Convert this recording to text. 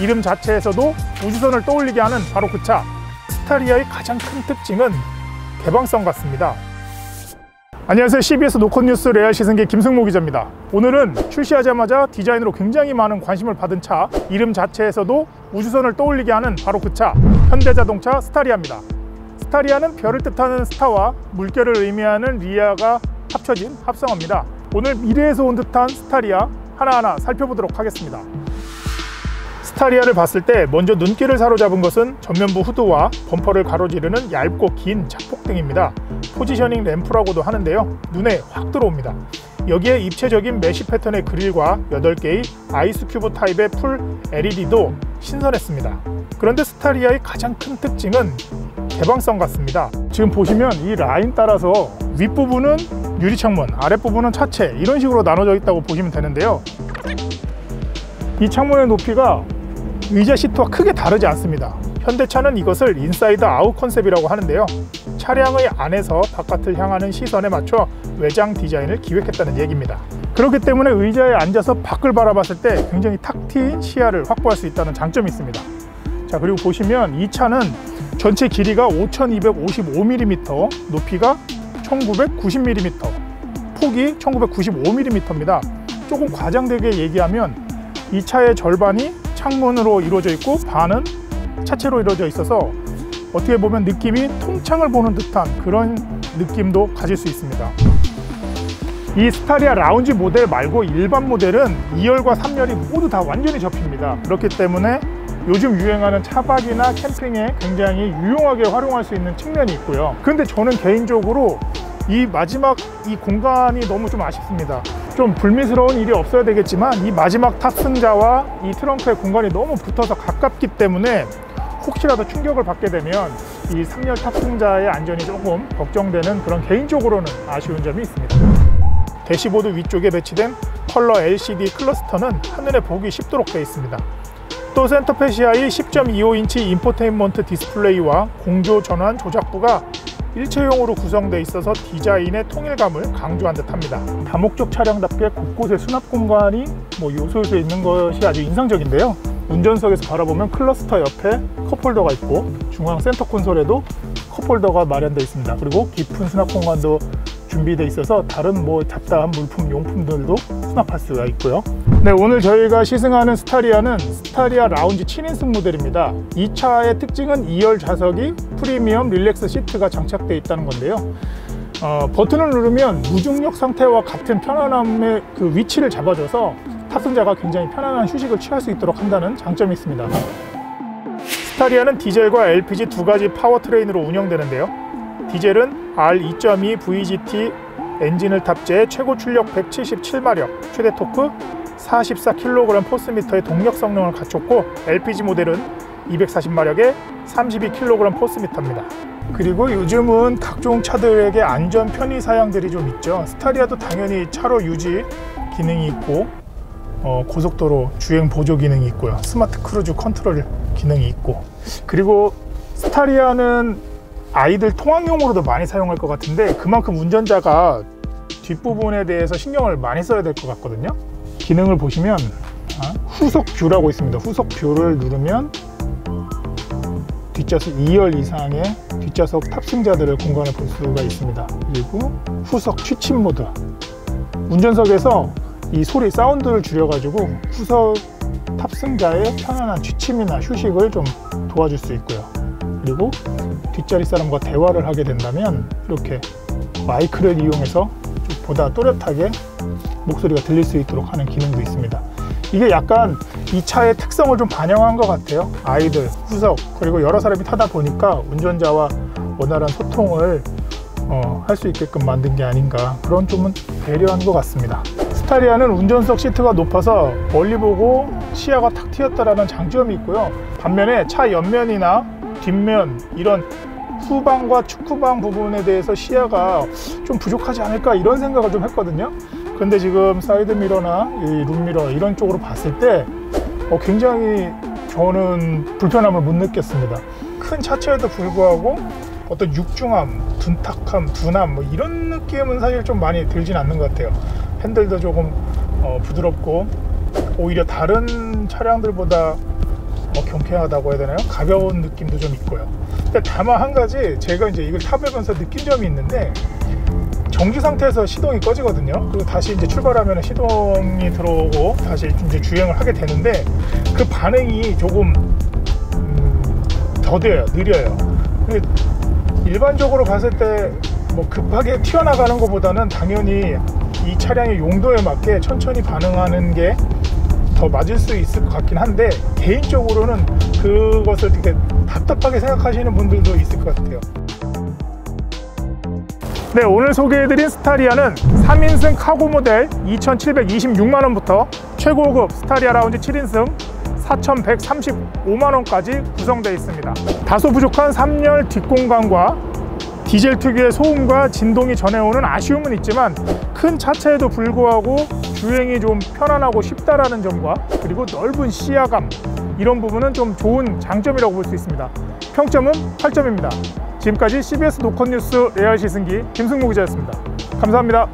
이름 자체에서도 우주선을 떠올리게 하는 바로 그 차. 스타리아의 가장 큰 특징은 개방성 같습니다. 안녕하세요. CBS 노컷뉴스 레알 시승기 김승모 기자입니다. 오늘은 출시하자마자 디자인으로 굉장히 많은 관심을 받은 차, 이름 자체에서도 우주선을 떠올리게 하는 바로 그 차, 현대자동차 스타리아입니다. 스타리아는 별을 뜻하는 스타와 물결을 의미하는 리아가 합쳐진 합성어입니다. 오늘 미래에서 온 듯한 스타리아 하나하나 살펴보도록 하겠습니다. 스타리아를 봤을 때 먼저 눈길을 사로잡은 것은 전면부 후드와 범퍼를 가로지르는 얇고 긴 자폭등입니다. 포지셔닝 램프라고도 하는데요, 눈에 확 들어옵니다. 여기에 입체적인 메쉬 패턴의 그릴과 8개의 아이스 큐브 타입의 풀 LED도 신선했습니다. 그런데 스타리아의 가장 큰 특징은 개방성 같습니다. 지금 보시면 이 라인 따라서 윗부분은 유리창문, 아랫부분은 차체, 이런 식으로 나눠져 있다고 보시면 되는데요, 이 창문의 높이가 의자 시트와 크게 다르지 않습니다. 현대차는 이것을 인사이드 아웃 컨셉이라고 하는데요, 차량의 안에서 바깥을 향하는 시선에 맞춰 외장 디자인을 기획했다는 얘기입니다. 그렇기 때문에 의자에 앉아서 밖을 바라봤을 때 굉장히 탁 트인 시야를 확보할 수 있다는 장점이 있습니다. 자, 그리고 보시면 이 차는 전체 길이가 5255mm, 높이가 1990mm, 폭이 1995mm입니다. 조금 과장되게 얘기하면 이 차의 절반이 창문으로 이루어져 있고 반은 차체로 이루어져 있어서 어떻게 보면 느낌이 통창을 보는 듯한 그런 느낌도 가질 수 있습니다. 이 스타리아 라운지 모델 말고 일반 모델은 2열과 3열이 모두 다 완전히 접힙니다. 그렇기 때문에 요즘 유행하는 차박이나 캠핑에 굉장히 유용하게 활용할 수 있는 측면이 있고요. 근데 저는 개인적으로 이 마지막 이 공간이 너무 좀 아쉽습니다. 좀 불미스러운 일이 없어야 되겠지만 이 마지막 탑승자와 이 트렁크의 공간이 너무 붙어서 가깝기 때문에 혹시라도 충격을 받게 되면 이 3열 탑승자의 안전이 조금 걱정되는 그런 개인적으로는 아쉬운 점이 있습니다. 대시보드 위쪽에 배치된 컬러 LCD 클러스터는 한눈에 보기 쉽도록 되어 있습니다. 또 센터 패시아의 10.25인치 인포테인먼트 디스플레이와 공조 전환 조작부가 일체형으로 구성되어 있어서 디자인의 통일감을 강조한 듯 합니다. 다목적 차량답게 곳곳에 수납 공간이 요소요소 있는 것이 아주 인상적인데요, 운전석에서 바라보면 클러스터 옆에 컵홀더가 있고 중앙 센터 콘솔에도 컵홀더가 마련되어 있습니다. 그리고 깊은 수납 공간도 준비되어 있어서 다른 잡다한 물품, 용품들도 수납할 수가 있고요. 네, 오늘 저희가 시승하는 스타리아는 스타리아 라운지 7인승 모델입니다. 이 차의 특징은 2열 좌석이 프리미엄 릴렉스 시트가 장착되어 있다는 건데요, 버튼을 누르면 무중력 상태와 같은 편안함의 그 위치를 잡아줘서 탑승자가 굉장히 편안한 휴식을 취할 수 있도록 한다는 장점이 있습니다. 스타리아는 디젤과 LPG 두 가지 파워트레인으로 운영되는데요, 디젤은 R2.2 VGT 엔진을 탑재해 최고 출력 177마력, 최대 토크 44kg 포스미터의 동력 성능을 갖췄고, LPG 모델은 240마력의 32kg 포스미터입니다. 그리고 요즘은 각종 차들에게 안전 편의 사양들이 좀 있죠. 스타리아도 당연히 차로 유지 기능이 있고 고속도로 주행 보조 기능이 있고요, 스마트 크루즈 컨트롤 기능이 있고, 그리고 스타리아는 아이들 통학용으로도 많이 사용할 것 같은데 그만큼 운전자가 뒷부분에 대해서 신경을 많이 써야 될 것 같거든요. 기능을 보시면 후속 뷰라고 있습니다. 후속 뷰를 누르면 뒷좌석 2열 이상의 뒷좌석 탑승자들의 공간을 볼 수가 있습니다. 그리고 후속 취침 모드, 운전석에서 이 소리 사운드를 줄여가지고 후속 탑승자의 편안한 취침이나 휴식을 좀 도와줄 수 있고요. 그리고 뒷자리 사람과 대화를 하게 된다면 이렇게 마이크를 이용해서 보다 또렷하게 목소리가 들릴 수 있도록 하는 기능도 있습니다. 이게 약간 이 차의 특성을 좀 반영한 것 같아요. 아이들, 후석, 그리고 여러 사람이 타다 보니까 운전자와 원활한 소통을 할 수 있게끔 만든 게 아닌가, 그런 점은 배려한 것 같습니다. 스타리아는 운전석 시트가 높아서 멀리 보고 시야가 탁 트였다라는 장점이 있고요, 반면에 차 옆면이나 뒷면, 이런 후방과 축구방 부분에 대해서 시야가 좀 부족하지 않을까, 이런 생각을 좀 했거든요. 근데 지금 사이드미러나 이 룸미러 이런 쪽으로 봤을 때 굉장히 저는 불편함을 못 느꼈습니다. 큰 차체에도 불구하고 어떤 육중함, 둔탁함, 둔함 이런 느낌은 사실 좀 많이 들진 않는 것 같아요. 핸들도 조금 부드럽고 오히려 다른 차량들보다 경쾌하다고 해야 되나요? 가벼운 느낌도 좀 있고요. 근데 다만 한 가지 제가 이제 이걸 타보면서 느낀 점이 있는데, 정지 상태에서 시동이 꺼지거든요. 그리고 다시 이제 출발하면 시동이 들어오고 다시 이제 주행을 하게 되는데, 그 반응이 조금 더뎌요, 느려요. 일반적으로 봤을 때 뭐 급하게 튀어나가는 것보다는 당연히 이 차량의 용도에 맞게 천천히 반응하는 게 더 맞을 수 있을 것 같긴 한데, 개인적으로는 그것을 되게 답답하게 생각하시는 분들도 있을 것 같아요. 네, 오늘 소개해드린 스타리아는 3인승 카고 모델 2,726만원부터 최고급 스타리아 라운지 7인승 4,135만원까지 구성되어 있습니다. 다소 부족한 3열 뒷공간과 디젤 특유의 소음과 진동이 전해오는 아쉬움은 있지만, 큰 차체에도 불구하고 주행이 좀 편안하고 쉽다라는 점과, 그리고 넓은 시야감, 이런 부분은 좀 좋은 장점이라고 볼 수 있습니다. 평점은 8점입니다. 지금까지 CBS 노컷뉴스 레알 시승기 김승모 기자였습니다. 감사합니다.